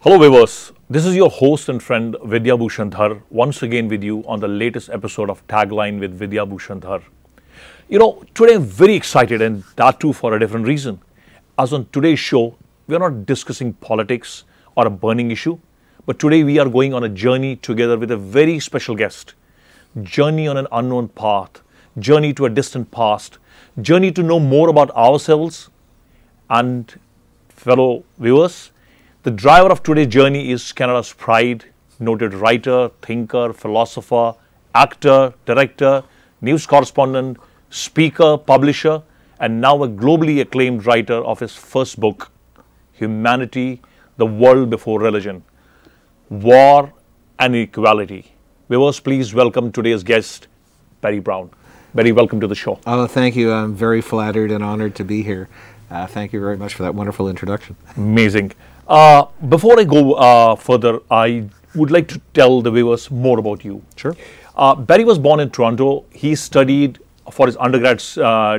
Hello viewers, this is your host and friend Vidya Bhushan Dhar once again with you on the latest episode of Tagline with Vidya Bhushan Dhar. Today I'm very excited, and that too for a different reason. As on today's show, we are not discussing politics or a burning issue, but today we are going on a journey together with a very special guest. Journey on an unknown path, journey to a distant past, journey to know more about ourselves. And fellow viewers, the driver of today's journey is Canada's pride, noted writer, thinker, philosopher, actor, director, news correspondent, speaker, publisher, and now a globally acclaimed writer of his first book, Humanity, the World Before Religion, War and Equality. Viewers, please welcome today's guest, Barry Brown. Barry, welcome to the show. Oh, thank you. I'm very flattered and honored to be here. Thank you very much for that wonderful introduction. Amazing. Before I go further, I would like to tell the viewers more about you. Sure. Barry was born in Toronto. He studied for his undergrad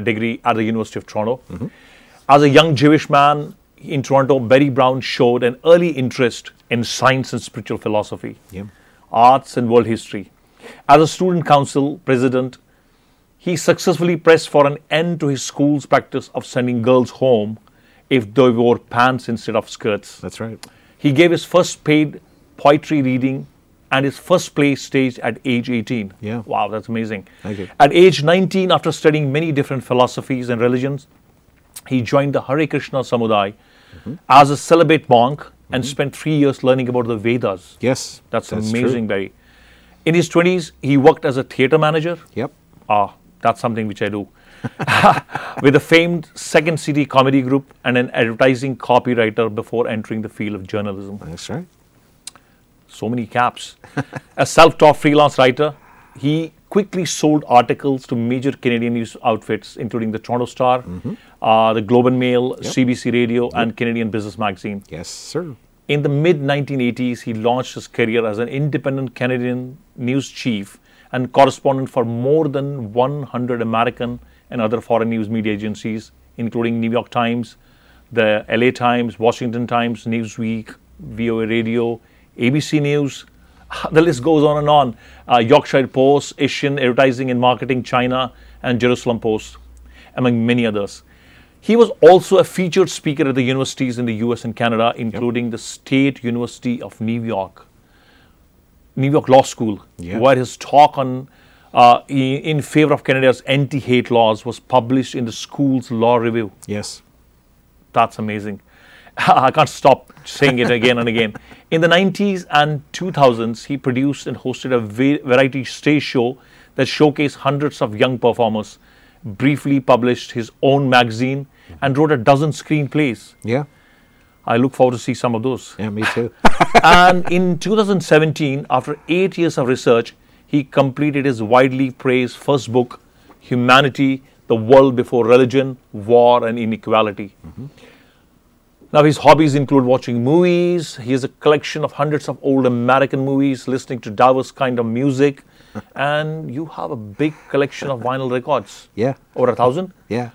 degree at the University of Toronto. Mm-hmm. As a young Jewish man in Toronto, Barry Brown showed an early interest in science and spiritual philosophy, arts and world history. As a student council president, he successfully pressed for an end to his school's practice of sending girls home if they wore pants instead of skirts. That's right. He gave his first paid poetry reading and his first play staged at age 18. Yeah. Wow, that's amazing. Thank you. At age 19, after studying many different philosophies and religions, he joined the Hare Krishna Samudaya as a celibate monk and spent 3 years learning about the Vedas. Yes. That's amazing, Barry. In his 20s, he worked as a theatre manager. Yep. That's something which I do. With a famed Second City comedy group and an advertising copywriter before entering the field of journalism. That's right. So many caps. A self-taught freelance writer, he quickly sold articles to major Canadian news outfits, including the Toronto Star, the Globe and Mail, CBC Radio, and Canadian Business Magazine. Yes, sir. In the mid-1980s, he launched his career as an independent Canadian news chief and correspondent for more than 100 American and other foreign news media agencies, including New York Times, the LA Times, Washington Times, Newsweek, VOA Radio, ABC News. The list goes on and on. Yorkshire Post, Asian Advertising and Marketing China, and Jerusalem Post, among many others. He was also a featured speaker at the universities in the US and Canada, including the State University of New York Law School, where his talk on in favor of Canada's anti-hate laws was published in the school's law review. Yes. That's amazing. I can't stop saying it again and again. In the 90s and 2000s, he produced and hosted a variety stage show that showcased hundreds of young performers, briefly published his own magazine, and wrote a dozen screenplays. Yeah. I look forward to see some of those. Yeah, me too. And in 2017, after 8 years of research, he completed his widely praised first book, Humanity, the World Before Religion, War and Inequality. Now, his hobbies include watching movies. He has a collection of hundreds of old American movies, listening to diverse kind of music, and you have a big collection of vinyl records. Yeah. Over 1,000? Yeah.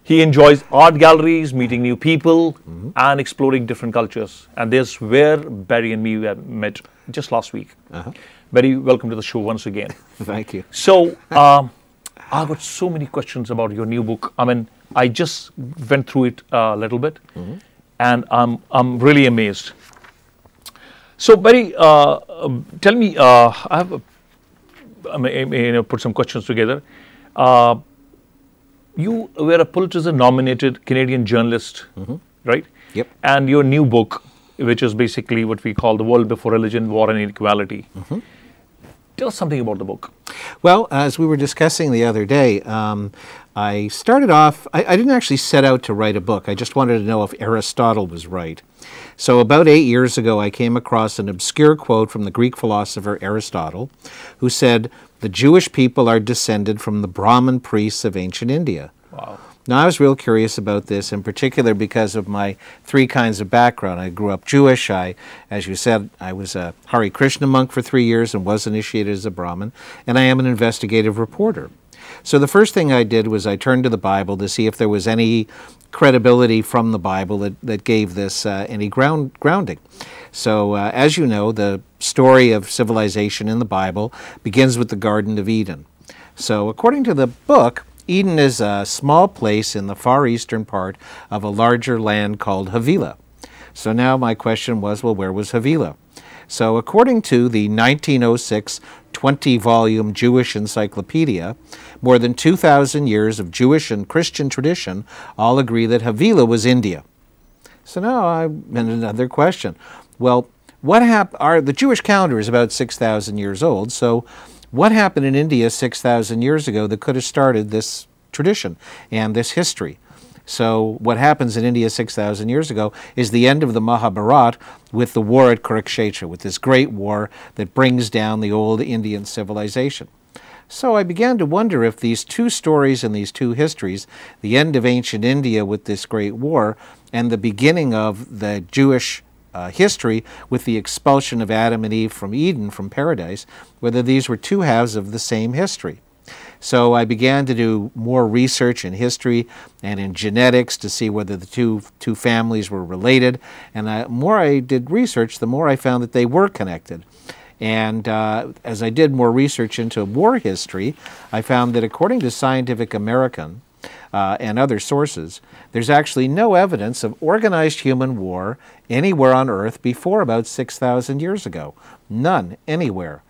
He enjoys art galleries, meeting new people, and exploring different cultures. And there's where Barry and me met just last week. Barry, welcome to the show once again. Thank you. So, I've got so many questions about your new book. I mean, I just went through it a little bit, and I'm really amazed. So, Barry, tell me, I have put some questions together. You were a Pulitzer-nominated Canadian journalist, right? Yep. And your new book, which is basically what we call The World Before Religion, War and Inequality. Tell us something about the book. Well, as we were discussing the other day, I started off, I didn't actually set out to write a book. I just wanted to know if Aristotle was right. So about 8 years ago, I came across an obscure quote from the Greek philosopher Aristotle, who said, "The Jewish people are descended from the Brahmin priests of ancient India." Wow. Now, I was real curious about this, in particular because of my three kinds of background. I grew up Jewish. As you said, I was a Hare Krishna monk for 3 years and was initiated as a Brahmin, and I am an investigative reporter. So the first thing I did was I turned to the Bible to see if there was any credibility from the Bible that gave this any grounding. So as you know, the story of civilization in the Bible begins with the Garden of Eden. So according to the book, Eden is a small place in the far eastern part of a larger land called Havilah. So now my question was, well, where was Havilah? So according to the 1906 20-volume Jewish Encyclopedia, more than 2,000 years of Jewish and Christian tradition all agree that Havilah was India. So now I'm in another question. Well, what happened? The Jewish calendar is about 6,000 years old, so what happened in India 6,000 years ago that could have started this tradition and this history? So what happens in India 6,000 years ago is the end of the Mahabharata with the war at Kurukshetra, with this great war that brings down the old Indian civilization. So I began to wonder if these two stories and these two histories, the end of ancient India with this great war and the beginning of the Jewish history with the expulsion of Adam and Eve from Eden, from paradise, whether these were two halves of the same history. So I began to do more research in history and in genetics to see whether the two families were related. And the more I did research, the more I found that they were connected. And as I did more research into war history, I found that according to Scientific American and other sources, there's actually no evidence of organized human war anywhere on Earth before about 6,000 years ago. None, anywhere.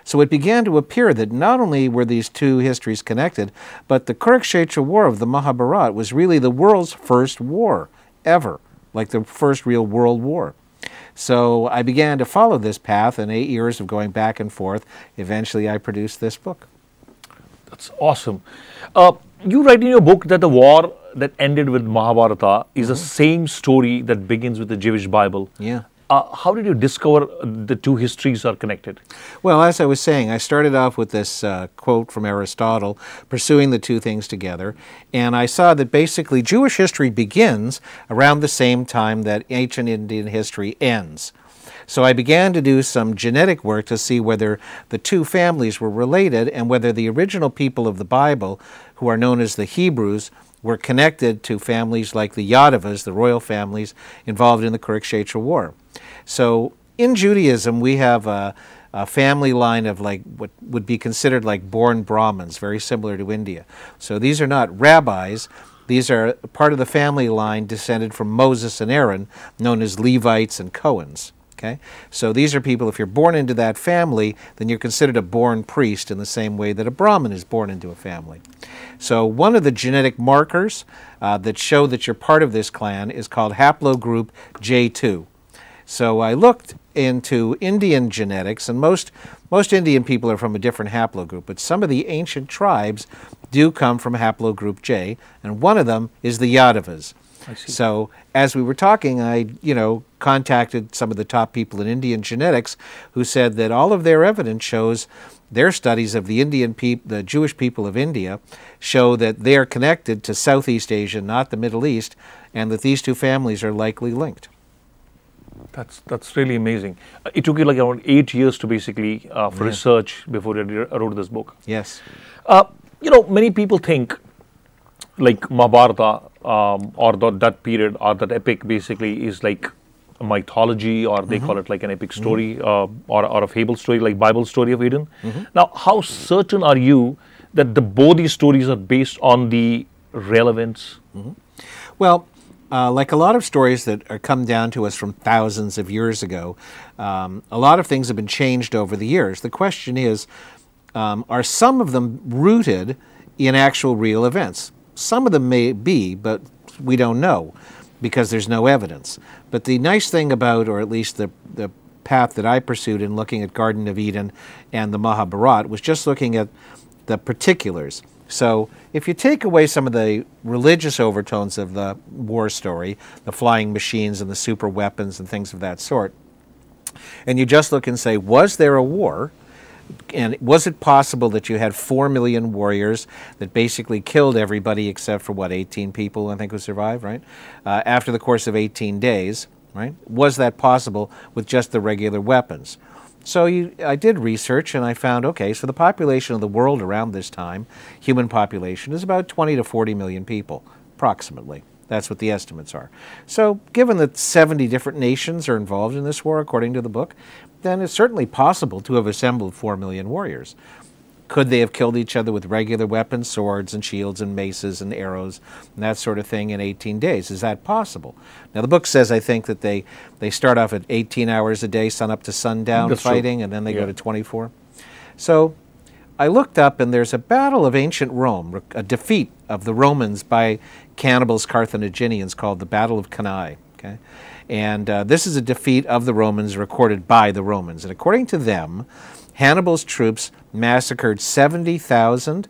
So it began to appear that not only were these two histories connected, but the Kurukshetra War of the Mahabharata was really the world's first war ever, like the first real world war. So I began to follow this path, and 8 years of going back and forth, eventually I produced this book. That's awesome. You write in your book that the war that ended with Mahabharata is the same story that begins with the Jewish Bible. Yeah. How did you discover the two histories are connected? Well, as I was saying, I started off with this quote from Aristotle, pursuing the two things together, and I saw that basically Jewish history begins around the same time that ancient Indian history ends. So I began to do some genetic work to see whether the two families were related and whether the original people of the Bible, who are known as the Hebrews, were connected to families like the Yadavas, the royal families involved in the Kurukshetra War. So in Judaism, we have a family line of like what would be considered like born Brahmins, very similar to India. So these are not rabbis. These are part of the family line descended from Moses and Aaron, known as Levites and Cohens. Okay? So these are people, if you're born into that family, then you're considered a born priest in the same way that a Brahmin is born into a family. So one of the genetic markers that show that you're part of this clan is called haplogroup J2. So I looked into Indian genetics, and most Indian people are from a different haplogroup, but some of the ancient tribes do come from haplogroup J, and one of them is the Yadavas. So as we were talking, I contacted some of the top people in Indian genetics who said that all of their evidence shows their studies of the Jewish people of India show that they are connected to Southeast Asia, not the Middle East, and that these two families are likely linked. That's really amazing. It took you like around 8 years to basically for research before you wrote this book. Yes. Many people think like Mahabharata or that period or that epic basically is like a mythology, or they call it like an epic story or a fable story, like Bible story of Eden. Now, how certain are you that both these stories are based on the relevance? Well, like a lot of stories that are come down to us from thousands of years ago, a lot of things have been changed over the years. The question is, are some of them rooted in actual real events? Some of them may be, but we don't know because there's no evidence. But the nice thing about, or at least the path that I pursued in looking at Garden of Eden and the Mahabharata, was just looking at the particulars. So if you take away some of the religious overtones of the war story, the flying machines and the super weapons and things of that sort, and you just look and say, was there a war? And was it possible that you had 4 million warriors that basically killed everybody except for, 18 people, I think, who survived, right? After the course of 18 days, right? Was that possible with just the regular weapons? So I did research and I found, okay, so the population of the world around this time, human population, is about 20 to 40 million people, approximately. That's what the estimates are. So given that 70 different nations are involved in this war, according to the book, then it's certainly possible to have assembled 4 million warriors. Could they have killed each other with regular weapons, swords and shields and maces and arrows and that sort of thing in 18 days? Is that possible? Now the book says, I think, that they start off at 18 hours a day, sun up to sundown fighting, and then they go to 24. So I looked up, and there's a battle of ancient Rome, a defeat of the Romans by cannibals Carthaginians called the Battle of Cannae. Okay? And this is a defeat of the Romans recorded by the Romans. And according to them, Hannibal's troops massacred 70,000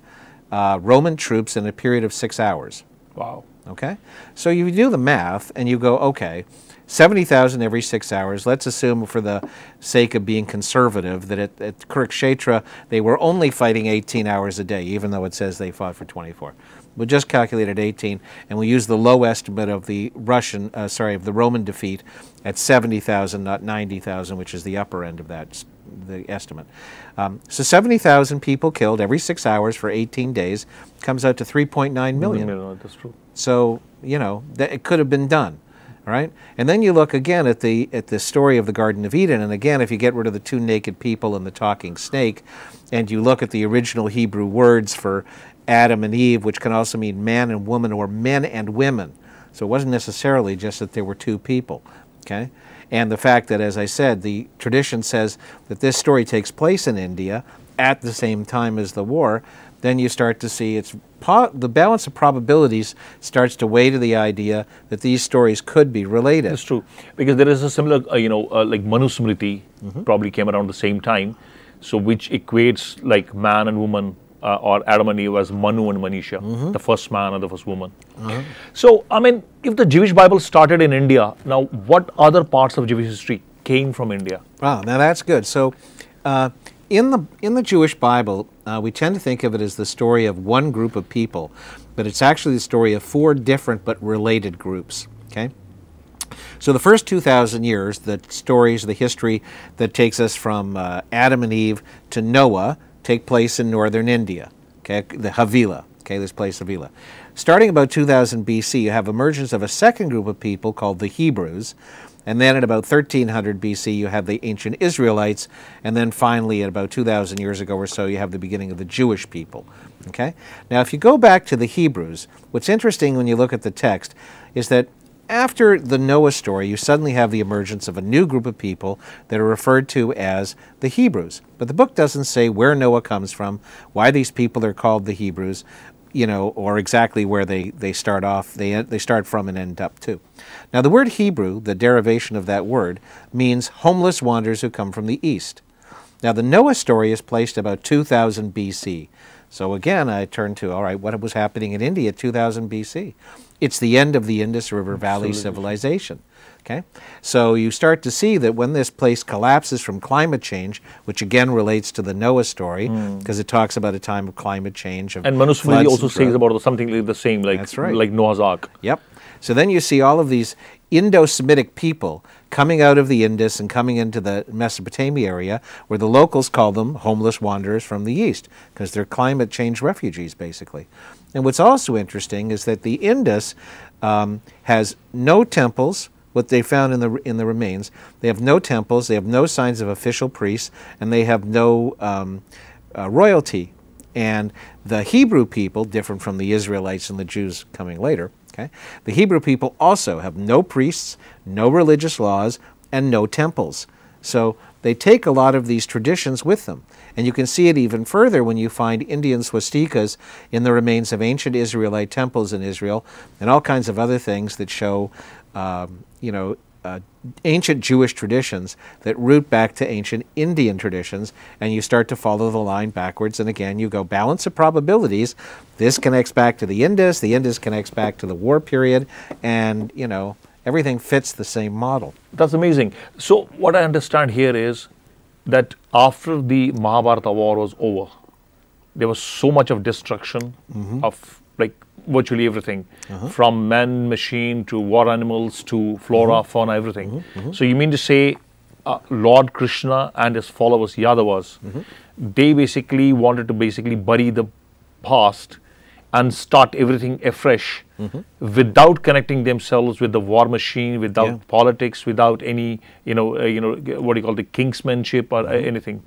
Roman troops in a period of 6 hours. Wow. Okay? So you do the math and you go, okay, 70,000 every 6 hours. Let's assume, for the sake of being conservative, that at Kurukshetra they were only fighting 18 hours a day, even though it says they fought for 24. We'll just calculate at 18, and we use the low estimate of the of the Roman defeat at 70,000, not 90,000, which is the upper end of that, the estimate. So 70,000 people killed every 6 hours for 18 days comes out to 3.9 million. That's true. So, you know, it could have been done. All right? And then you look again at the story of the Garden of Eden, and again, if you get rid of the 2 naked people and the talking snake, and you look at the original Hebrew words for Adam and Eve, which can also mean man and woman or men and women. So it wasn't necessarily just that there were 2 people. Okay? And the fact that, as I said, the tradition says that this story takes place in India at the same time as the war, then you start to see the balance of probabilities starts to weigh to the idea that these stories could be related. That's true, because there is a similar, like Manusmriti probably came around the same time, so which equates like man and woman, or Adam and Eve as Manu and Manisha, the first man and the first woman. So, I mean, if the Jewish Bible started in India, now what other parts of Jewish history came from India? Wow, now that's good. So, in the Jewish Bible, we tend to think of it as the story of one group of people, but it's actually the story of 4 different but related groups. Okay. So the first 2,000 years, the stories, the history that takes us from Adam and Eve to Noah, take place in northern India, okay, the Havila, okay, this place Havila. Starting about 2000 BC, you have emergence of a second group of people called the Hebrews, and then at about 1300 BC, you have the ancient Israelites, and then finally, at about 2,000 years ago or so, you have the beginning of the Jewish people, okay? Now, if you go back to the Hebrews, what's interesting when you look at the text is that after the Noah story, you suddenly have the emergence of a new group of people that are referred to as the Hebrews. But the book doesn't say where Noah comes from, why these people are called the Hebrews, you know, or exactly where they start off, they start from and end up to. Now the word Hebrew, the derivation of that word, means homeless wanderers who come from the east. Now the Noah story is placed about 2000 BC. So again, I turn to, all right, what was happening in India at 2000 BC? It's the end of the Indus River Valley civilization. Okay? So you start to see that when this place collapses from climate change, which again relates to the Noah story, because it talks about a time of climate change. And Manusmriti also says about something like the same, like, that's right, like Noah's Ark. Yep. So then you see all of these Indo-Semitic people coming out of the Indus and coming into the Mesopotamia area, where the locals call them homeless wanderers from the east, because they're climate change refugees, basically. And what's also interesting is that the Indus has no temples. What they found in the remains, they have no temples, they have no signs of official priests, and they have no royalty. And the Hebrew people, different from the Israelites and the Jews coming later, okay, the Hebrew people also have no priests, no religious laws, and no temples. So they take a lot of these traditions with them. And you can see it even further when you find Indian swastikas in the remains of ancient Israelite temples in Israel, and all kinds of other things that show, ancient Jewish traditions that root back to ancient Indian traditions, and you start to follow the line backwards, and again you go balance of probabilities. This connects back to the Indus connects back to the war period, and everything fits the same model. That's amazing. So what I understand here is that after the Mahabharata war was over, there was so much of destruction of like virtually everything, from man, machine to war animals to flora, fauna, everything. So you mean to say Lord Krishna and his followers, Yadavas, they basically wanted to basically bury the past and start everything afresh without connecting themselves with the war machine, without politics, without any, what do you call the kingsmanship or anything.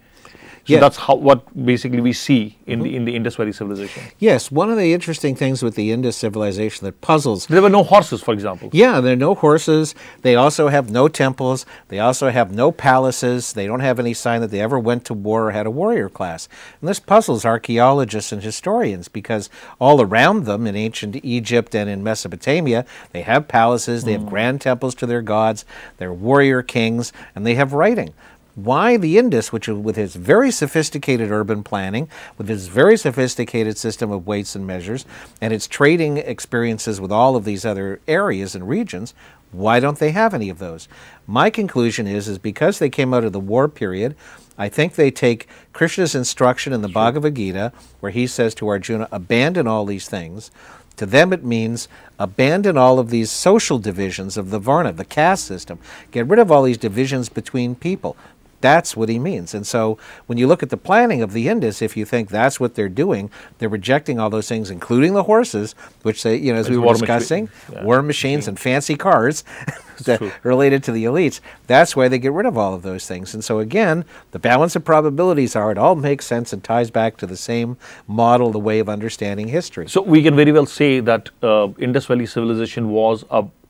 So that's what basically we see in the Indus Valley civilization. Yes, one of the interesting things with the Indus civilization that puzzles... There were no horses, for example. Yeah, there are no horses. They also have no temples. They also have no palaces. They don't have any sign that they ever went to war or had a warrior class. And this puzzles archaeologists and historians because all around them in ancient Egypt and in Mesopotamia, they have palaces, they have grand temples to their gods, they're warrior kings, and they have writing. Why the Indus, which with its very sophisticated urban planning, with its very sophisticated system of weights and measures, and its trading experiences with all of these other areas and regions, why don't they have any of those? My conclusion is because they came out of the war period, I think they take Krishna's instruction in the Bhagavad Gita, where he says to Arjuna, abandon all these things. To them it means abandon all of these social divisions of the Varna, the caste system. Get rid of all these divisions between people. That's what he means. And so when you look at the planning of the Indus, if you think that's what they're doing, they're rejecting all those things, including the horses, which they, as we were discussing, war machines and fancy cars that related to the elites. That's why they get rid of all of those things. And so again, the balance of probabilities are it all makes sense and ties back to the same model, the way of understanding history. So we can very well say that Indus Valley civilization was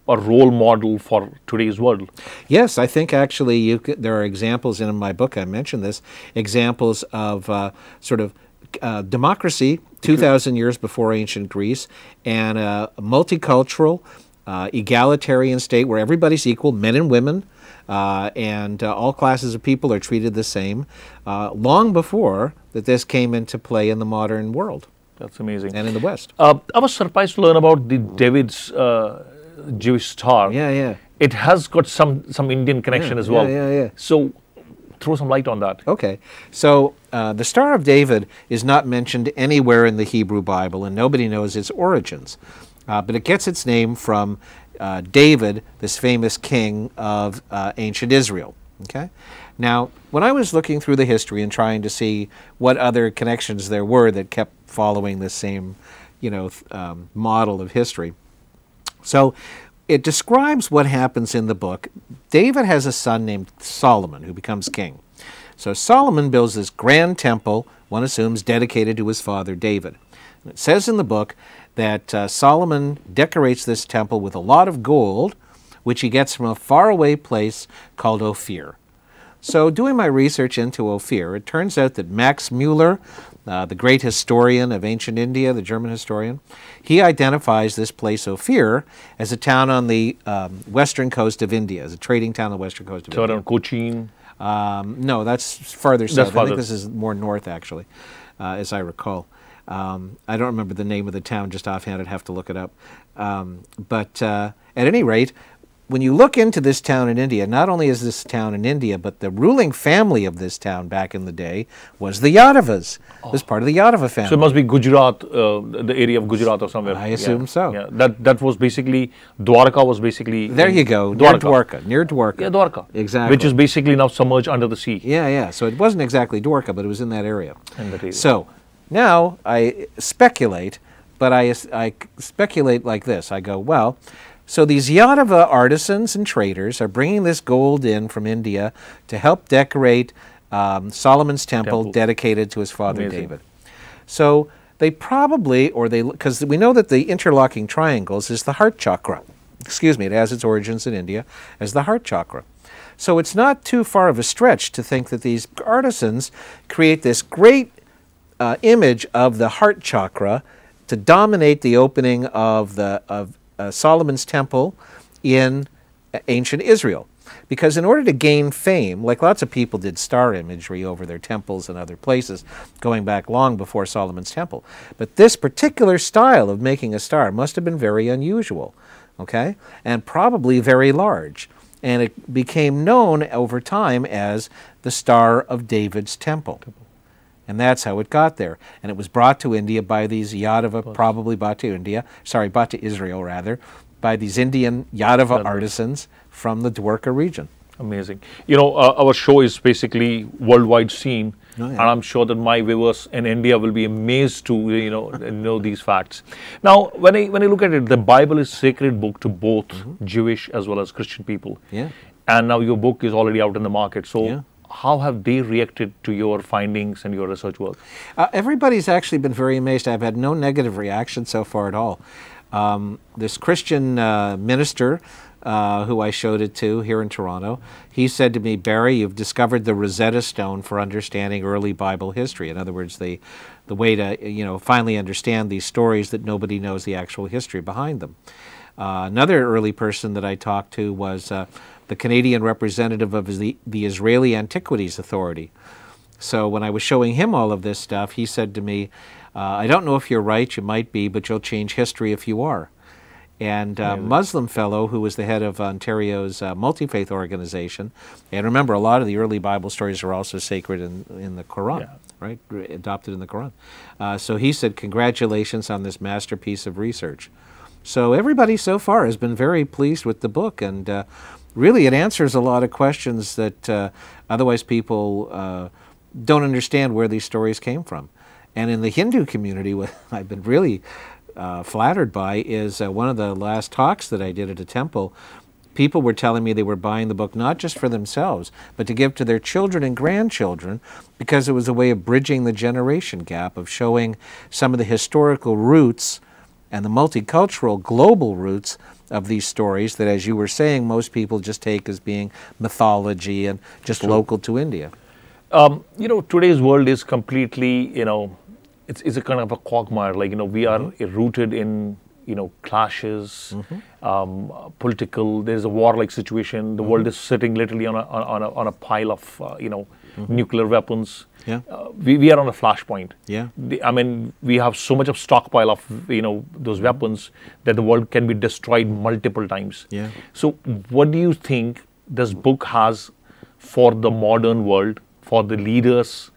a role model for today's world. Yes, I think actually there are examples in my book, I mentioned this, examples of sort of democracy 2,000 years before ancient Greece and a multicultural, egalitarian state where everybody's equal, men and women, and all classes of people are treated the same, long before that this came into play in the modern world. That's amazing. And in the West. I was surprised to learn about the David's Jewish star. Yeah. It has got some Indian connection as well. Yeah. So throw some light on that. Okay. So the Star of David is not mentioned anywhere in the Hebrew Bible, and nobody knows its origins. But it gets its name from David, this famous king of ancient Israel. Okay. Now, when I was looking through the history and trying to see what other connections there were that kept following the same, model of history, so it describes what happens in the book. David has a son named Solomon who becomes king. So Solomon builds this grand temple, one assumes dedicated to his father David. And it says in the book that Solomon decorates this temple with a lot of gold, which he gets from a faraway place called Ophir. So doing my research into Ophir, it turns out that Max Mueller, the great historian of ancient India, the German historian, he identifies this place Ophir as a town on the western coast of India, as a trading town on the western coast of India. So around Cochin? No, that's farther south. That's farther. I think this is more north, actually, as I recall. I don't remember the name of the town just offhand. I'd have to look it up. But at any rate, when you look into this town in India, not only is this town in India, but the ruling family of this town back in the day was the Yadavas. It was part of the Yadava family. So it must be Gujarat, the area of Gujarat or somewhere. I assume so. Yeah, that was basically, Dwarka was basically... There you go, near Dwarka. Near Dwarka. Yeah, Dwarka. Exactly. Which is basically now submerged under the sea. Yeah. So it wasn't exactly Dwarka, but it was in that area. area. So now I speculate, but I speculate like this. I go, well... So these Yadava artisans and traders are bringing this gold in from India to help decorate Solomon's temple dedicated to his father David. So they probably, because we know that the interlocking triangles is the heart chakra. Excuse me, it has its origins in India as the heart chakra. So it's not too far of a stretch to think that these artisans create this great image of the heart chakra to dominate the opening of Solomon's temple in ancient Israel. Because in order to gain fame, like lots of people did star imagery over their temples and other places going back long before Solomon's temple. But this particular style of making a star must have been very unusual, okay? And probably very large. And it became known over time as the Star of David's Temple. And that's how it got there. And it was brought to India by these Yadava, probably brought to Israel rather, by these Indian Yadava artisans from the Dwarka region. Amazing. You know, our show is basically worldwide seen, Oh, yeah. and I'm sure that my viewers in India will be amazed to know these facts. Now, when I look at it, the Bible is sacred book to both Jewish as well as Christian people. Yeah. And now your book is already out in the market. So, Yeah. how have they reacted to your findings and your research work? Everybody's actually been very amazed. I've had no negative reaction so far at all. This Christian minister who I showed it to here in Toronto, he said to me, "Barry, you've discovered the Rosetta Stone for understanding early Bible history." In other words, the way to finally understand these stories that nobody knows the actual history behind them. Another early person that I talked to was the Canadian representative of the Israeli Antiquities Authority. So when I was showing him all of this stuff, he said to me, "I don't know if you're right, you might be, but you'll change history if you are." And a Muslim fellow who was the head of Ontario's multi-faith organization, and remember, a lot of the early Bible stories are also sacred in the Quran, right? Adopted in the Quran. So he said, "Congratulations on this masterpiece of research." So everybody so far has been very pleased with the book, and really it answers a lot of questions that otherwise people don't understand where these stories came from. And in the Hindu community, what I've been really flattered by is one of the last talks that I did at a temple. People were telling me they were buying the book not just for themselves, but to give to their children and grandchildren, because it was a way of bridging the generation gap, of showing some of the historical roots and the multicultural global roots of these stories that, as you were saying, most people just take as being mythology and just local to India. Today's world is completely, it's a kind of a quagmire. Like, we are rooted in, clashes, political. There's a war-like situation. The world is sitting literally on a pile of, nuclear weapons. Yeah. We are on a flashpoint. Yeah. We have so much of stockpile of, those weapons that the world can be destroyed multiple times. Yeah. So what do you think this book has for the modern world, for the leaders?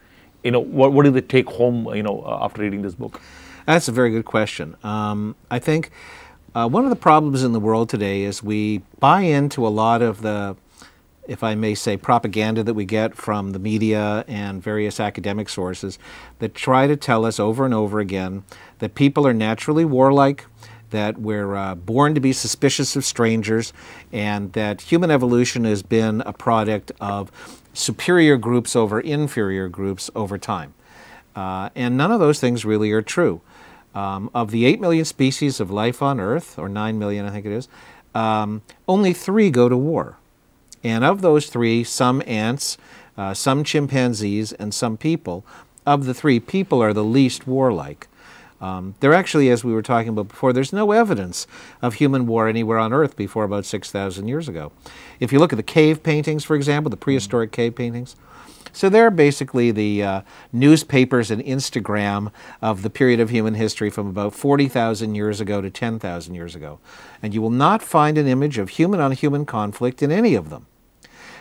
What do they take home, after reading this book? That's a very good question. I think one of the problems in the world today is we buy into a lot of the, if I may say, propaganda that we get from the media and various academic sources that try to tell us over and over again that people are naturally warlike, that we're born to be suspicious of strangers, and that human evolution has been a product of superior groups over inferior groups over time. And none of those things really are true. Of the 8 million species of life on Earth, or 9 million I think it is, only 3 go to war. And of those 3, some ants, some chimpanzees, and some people. Of the 3, people are the least warlike. There actually, as we were talking about before, there's no evidence of human war anywhere on Earth before about 6,000 years ago. If you look at the cave paintings, for example, the prehistoric cave paintings, so they're basically the newspapers and Instagram of the period of human history from about 40,000 years ago to 10,000 years ago. And you will not find an image of human-on-human conflict in any of them.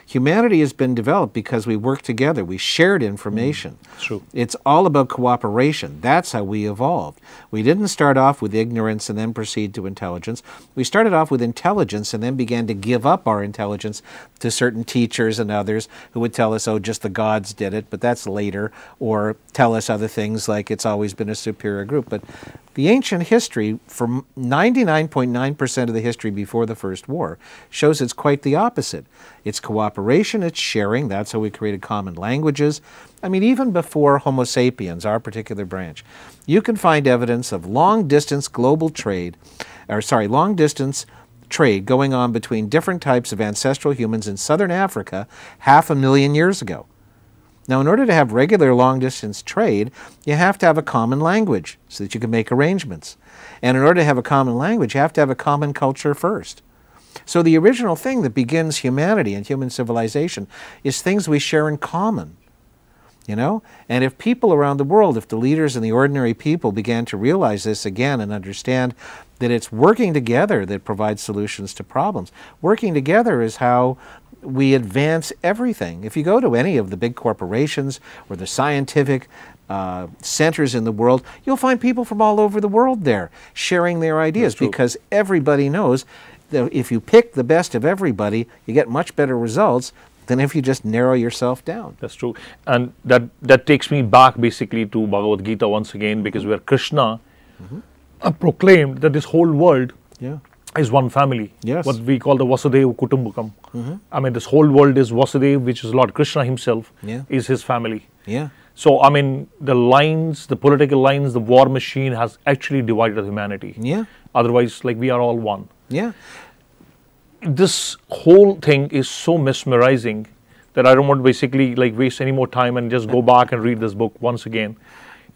Humanity has been developed because we work together. We shared information. True. It's all about cooperation. That's how we evolved. We didn't start off with ignorance and then proceed to intelligence. We started off with intelligence and then began to give up our intelligence to certain teachers and others who would tell us, oh, just the gods did it, but that's later, or tell us other things like it's always been a superior group. But the ancient history, from 99.9% of the history before the First War, shows it's quite the opposite. It's cooperation, it's sharing. That's how we created common languages. I mean, even before Homo sapiens, our particular branch, you can find evidence of long-distance global trade, long-distance trade going on between different types of ancestral humans in southern Africa 500,000 years ago. Now, in order to have regular long-distance trade, you have to have a common language so that you can make arrangements. And in order to have a common language, you have to have a common culture first. So the original thing that begins humanity and human civilization is things we share in common. And if people around the world, if the leaders and the ordinary people began to realize this again and understand that it's working together that provides solutions to problems, working together is how we advance everything. If you go to any of the big corporations or the scientific centers in the world, you'll find people from all over the world there sharing their ideas because everybody knows if you pick the best of everybody, you get much better results than if you just narrow yourself down. That's true. And that takes me back basically to Bhagavad Gita once again, because where Krishna proclaimed that this whole world is one family. Yes. What we call the Vasudeva Kutumbakam. I mean, this whole world is Vasudeva, which is Lord Krishna himself, is his family. Yeah. So, I mean, the lines, the political lines, the war machine has actually divided humanity. Yeah. Otherwise, like, we are all one. Yeah. This whole thing is so mesmerizing that I don't want to basically like waste any more time and just go back and read this book once again.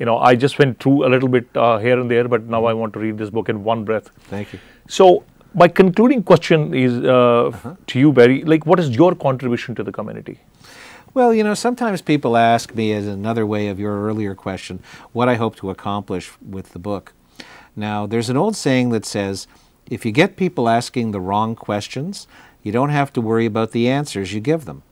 You know, I just went through a little bit here and there, but now I want to read this book in one breath. Thank you. So, my concluding question is to you, Barry, like, what is your contribution to the community? Well, you know, sometimes people ask me, as another way of your earlier question, what I hope to accomplish with the book. Now, there's an old saying that says, if you get people asking the wrong questions, you don't have to worry about the answers you give them.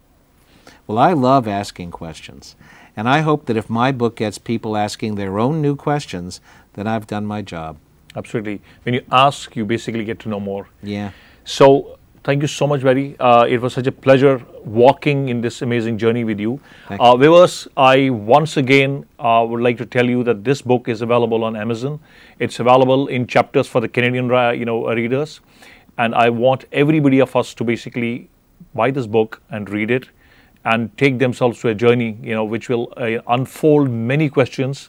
Well, I love asking questions, and I hope that if my book gets people asking their own new questions, then I've done my job. Absolutely. When you ask, you basically get to know more. Yeah. So, thank you so much, Barry. It was such a pleasure walking in this amazing journey with you. Viewers, I once again would like to tell you that this book is available on Amazon. It's available in chapters for the Canadian readers. And I want everybody of us to basically buy this book and read it and take themselves to a journey, which will unfold many questions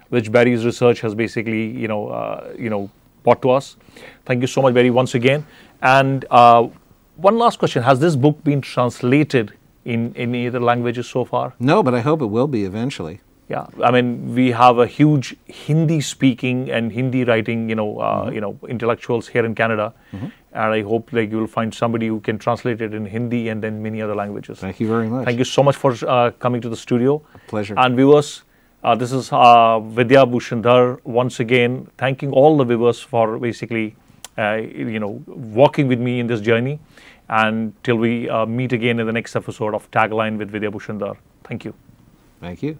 which Barry's research has basically, brought to us. Thank you so much, Barry, once again. And one last question. Has this book been translated in any other languages so far? No, but I hope it will be eventually. Yeah, I mean, we have a huge Hindi-speaking and Hindi-writing, intellectuals here in Canada, and I hope like you will find somebody who can translate it in Hindi and then many other languages. Thank you very much. Thank you so much for coming to the studio. A pleasure. And viewers, this is Vidya Bhushan Dhar once again thanking all the viewers for basically, walking with me in this journey. And till we meet again in the next episode of Tagline with Vidya Bhushan Dhar. Thank you. Thank you.